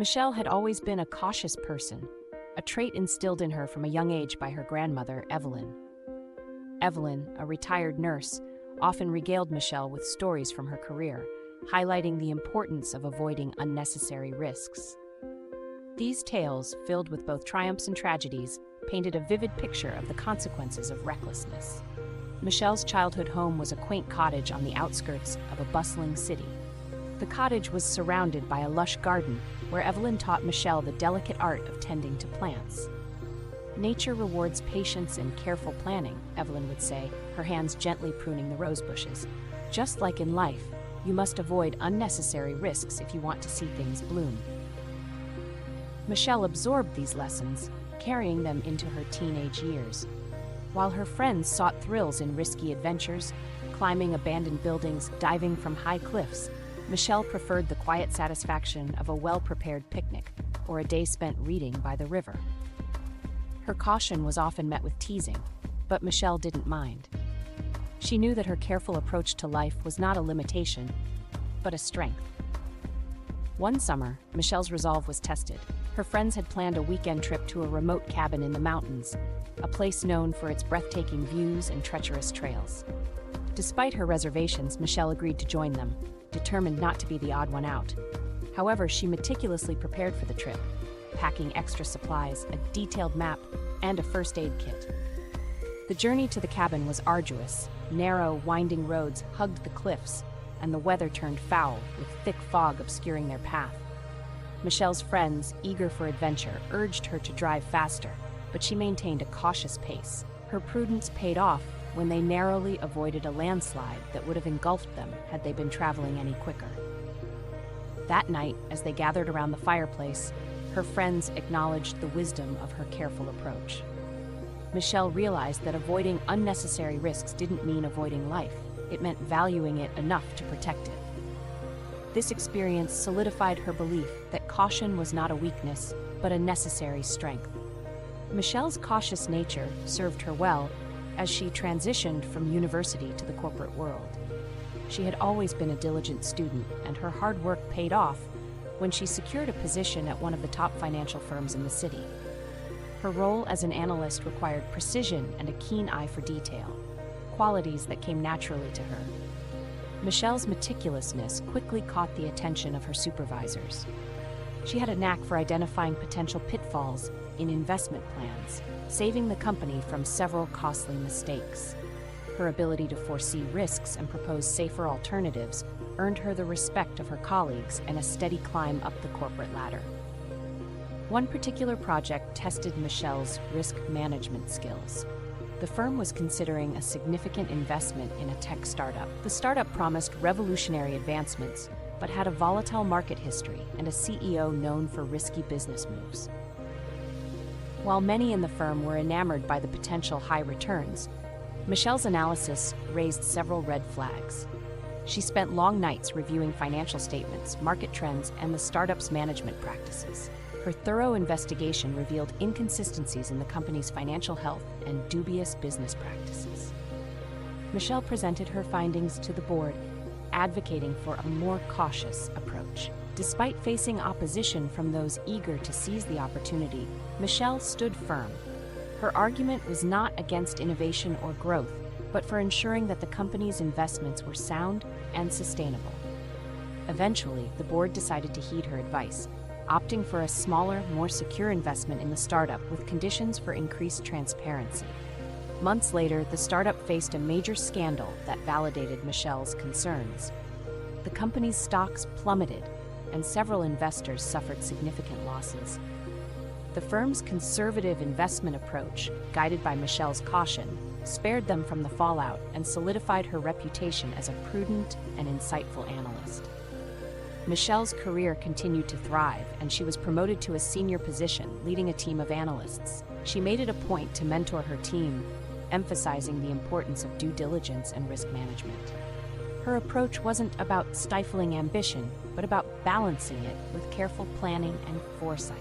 Michelle had always been a cautious person, a trait instilled in her from a young age by her grandmother, Evelyn. Evelyn, a retired nurse, often regaled Michelle with stories from her career, highlighting the importance of avoiding unnecessary risks. These tales, filled with both triumphs and tragedies, painted a vivid picture of the consequences of recklessness. Michelle's childhood home was a quaint cottage on the outskirts of a bustling city. The cottage was surrounded by a lush garden where Evelyn taught Michelle the delicate art of tending to plants. "Nature rewards patience and careful planning," Evelyn would say, her hands gently pruning the rose bushes. "Just like in life, you must avoid unnecessary risks if you want to see things bloom." Michelle absorbed these lessons, carrying them into her teenage years. While her friends sought thrills in risky adventures, climbing abandoned buildings, diving from high cliffs, Michelle preferred the quiet satisfaction of a well-prepared picnic or a day spent reading by the river. Her caution was often met with teasing, but Michelle didn't mind. She knew that her careful approach to life was not a limitation, but a strength. One summer, Michelle's resolve was tested. Her friends had planned a weekend trip to a remote cabin in the mountains, a place known for its breathtaking views and treacherous trails. Despite her reservations, Michelle agreed to join them, determined not to be the odd one out. However, she meticulously prepared for the trip, packing extra supplies, a detailed map, and a first aid kit. The journey to the cabin was arduous. Narrow, winding roads hugged the cliffs, and the weather turned foul, with thick fog obscuring their path. Michelle's friends, eager for adventure, urged her to drive faster, but she maintained a cautious pace. Her prudence paid off when they narrowly avoided a landslide that would have engulfed them had they been traveling any quicker. That night, as they gathered around the fireplace, her friends acknowledged the wisdom of her careful approach. Michelle realized that avoiding unnecessary risks didn't mean avoiding life. It meant valuing it enough to protect it. This experience solidified her belief that caution was not a weakness, but a necessary strength. Michelle's cautious nature served her well as she transitioned from university to the corporate world. She had always been a diligent student, and her hard work paid off when she secured a position at one of the top financial firms in the city. Her role as an analyst required precision and a keen eye for detail, qualities that came naturally to her. Michelle's meticulousness quickly caught the attention of her supervisors. She had a knack for identifying potential pitfalls in investment plans, saving the company from several costly mistakes. Her ability to foresee risks and propose safer alternatives earned her the respect of her colleagues and a steady climb up the corporate ladder. One particular project tested Michelle's risk management skills. The firm was considering a significant investment in a tech startup. The startup promised revolutionary advancements, but had a volatile market history and a CEO known for risky business moves. While many in the firm were enamored by the potential high returns, Michelle's analysis raised several red flags. She spent long nights reviewing financial statements, market trends, and the startup's management practices. Her thorough investigation revealed inconsistencies in the company's financial health and dubious business practices. Michelle presented her findings to the board, advocating for a more cautious approach. Despite facing opposition from those eager to seize the opportunity, Michelle stood firm. Her argument was not against innovation or growth, but for ensuring that the company's investments were sound and sustainable. Eventually, the board decided to heed her advice, opting for a smaller, more secure investment in the startup with conditions for increased transparency. Months later, the startup faced a major scandal that validated Michelle's concerns. The company's stocks plummeted, and several investors suffered significant losses. The firm's conservative investment approach, guided by Michelle's caution, spared them from the fallout and solidified her reputation as a prudent and insightful analyst. Michelle's career continued to thrive, and she was promoted to a senior position, leading a team of analysts. She made it a point to mentor her team, emphasizing the importance of due diligence and risk management. Her approach wasn't about stifling ambition, but about balancing it with careful planning and foresight.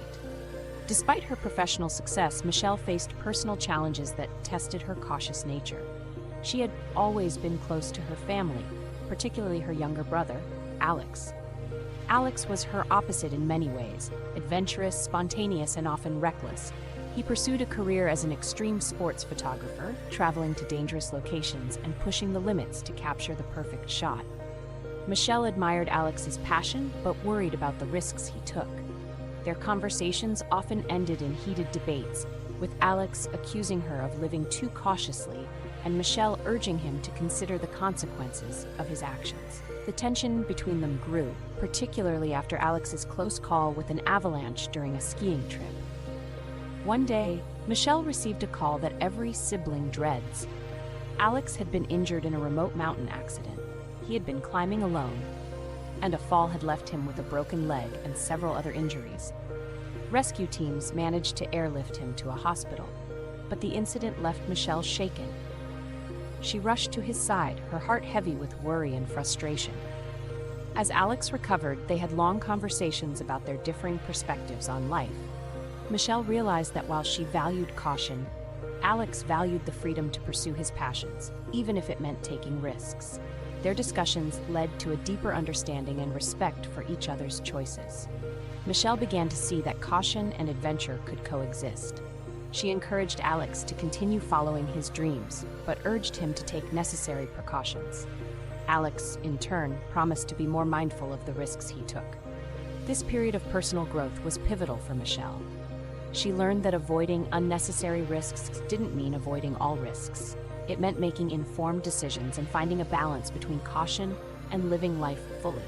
Despite her professional success, Michelle faced personal challenges that tested her cautious nature. She had always been close to her family, particularly her younger brother, Alex. Alex was her opposite in many ways, adventurous, spontaneous, and often reckless. He pursued a career as an extreme sports photographer, traveling to dangerous locations and pushing the limits to capture the perfect shot. Michelle admired Alex's passion, but worried about the risks he took. Their conversations often ended in heated debates, with Alex accusing her of living too cautiously and Michelle urging him to consider the consequences of his actions. The tension between them grew, particularly after Alex's close call with an avalanche during a skiing trip. One day, Michelle received a call that every sibling dreads. Alex had been injured in a remote mountain accident. He had been climbing alone, and a fall had left him with a broken leg and several other injuries. Rescue teams managed to airlift him to a hospital, but the incident left Michelle shaken. She rushed to his side, her heart heavy with worry and frustration. As Alex recovered, they had long conversations about their differing perspectives on life. Michelle realized that while she valued caution, Alex valued the freedom to pursue his passions, even if it meant taking risks. Their discussions led to a deeper understanding and respect for each other's choices. Michelle began to see that caution and adventure could coexist. She encouraged Alex to continue following his dreams, but urged him to take necessary precautions. Alex, in turn, promised to be more mindful of the risks he took. This period of personal growth was pivotal for Michelle. She learned that avoiding unnecessary risks didn't mean avoiding all risks. It meant making informed decisions and finding a balance between caution and living life fully.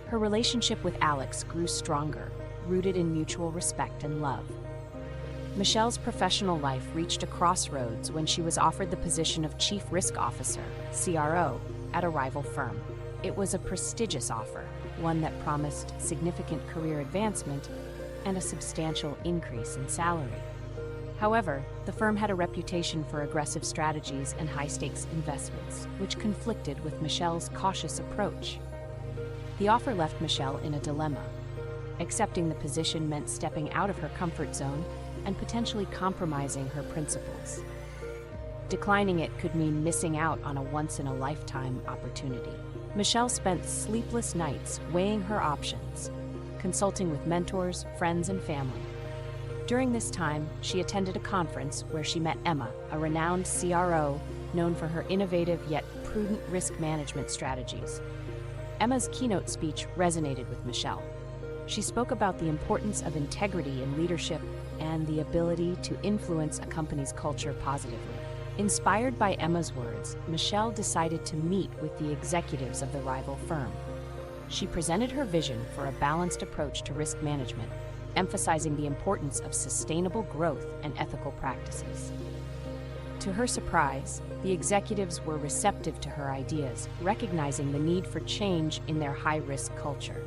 Her relationship with Alex grew stronger, rooted in mutual respect and love. Michelle's professional life reached a crossroads when she was offered the position of Chief Risk Officer, CRO, at a rival firm. It was a prestigious offer, one that promised significant career advancement and a substantial increase in salary. However, the firm had a reputation for aggressive strategies and high-stakes investments, which conflicted with Michelle's cautious approach. The offer left Michelle in a dilemma. Accepting the position meant stepping out of her comfort zone and potentially compromising her principles. Declining it could mean missing out on a once-in-a-lifetime opportunity. Michelle spent sleepless nights weighing her options, consulting with mentors, friends, and family. During this time, she attended a conference where she met Emma, a renowned CRO known for her innovative yet prudent risk management strategies. Emma's keynote speech resonated with Michelle. She spoke about the importance of integrity in leadership and the ability to influence a company's culture positively. Inspired by Emma's words, Michelle decided to meet with the executives of the rival firm. She presented her vision for a balanced approach to risk management, emphasizing the importance of sustainable growth and ethical practices. To her surprise, the executives were receptive to her ideas, recognizing the need for change in their high-risk culture.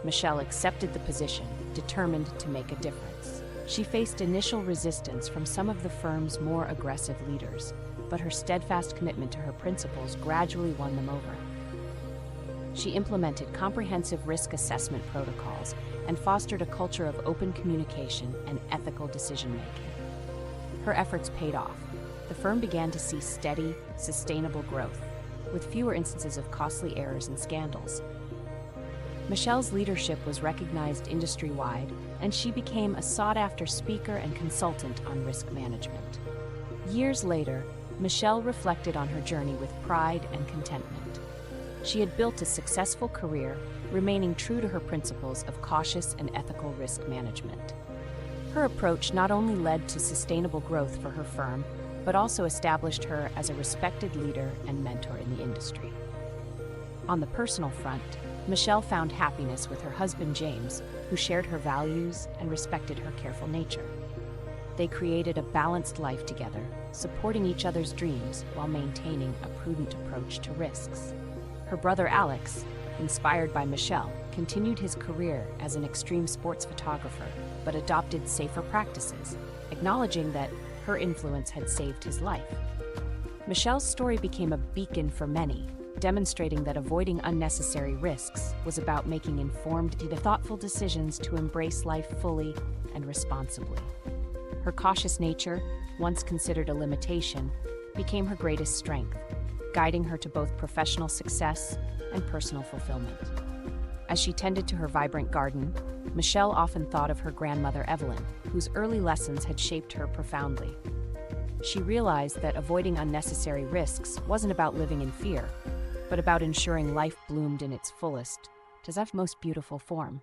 Michelle accepted the position, determined to make a difference. She faced initial resistance from some of the firm's more aggressive leaders, but her steadfast commitment to her principles gradually won them over. She implemented comprehensive risk assessment protocols and fostered a culture of open communication and ethical decision-making. Her efforts paid off. The firm began to see steady, sustainable growth, with fewer instances of costly errors and scandals. Michelle's leadership was recognized industry-wide, and she became a sought-after speaker and consultant on risk management. Years later, Michelle reflected on her journey with pride and contentment. She had built a successful career, remaining true to her principles of cautious and ethical risk management. Her approach not only led to sustainable growth for her firm, but also established her as a respected leader and mentor in the industry. On the personal front, Michelle found happiness with her husband James, who shared her values and respected her careful nature. They created a balanced life together, supporting each other's dreams while maintaining a prudent approach to risks. Her brother Alex, inspired by Michelle, continued his career as an extreme sports photographer, but adopted safer practices, acknowledging that her influence had saved his life. Michelle's story became a beacon for many, demonstrating that avoiding unnecessary risks was about making informed, thoughtful decisions to embrace life fully and responsibly. Her cautious nature, once considered a limitation, became her greatest strength, guiding her to both professional success and personal fulfillment. As she tended to her vibrant garden, Michelle often thought of her grandmother Evelyn, whose early lessons had shaped her profoundly. She realized that avoiding unnecessary risks wasn't about living in fear, but about ensuring life bloomed in its fullest, to its most beautiful form.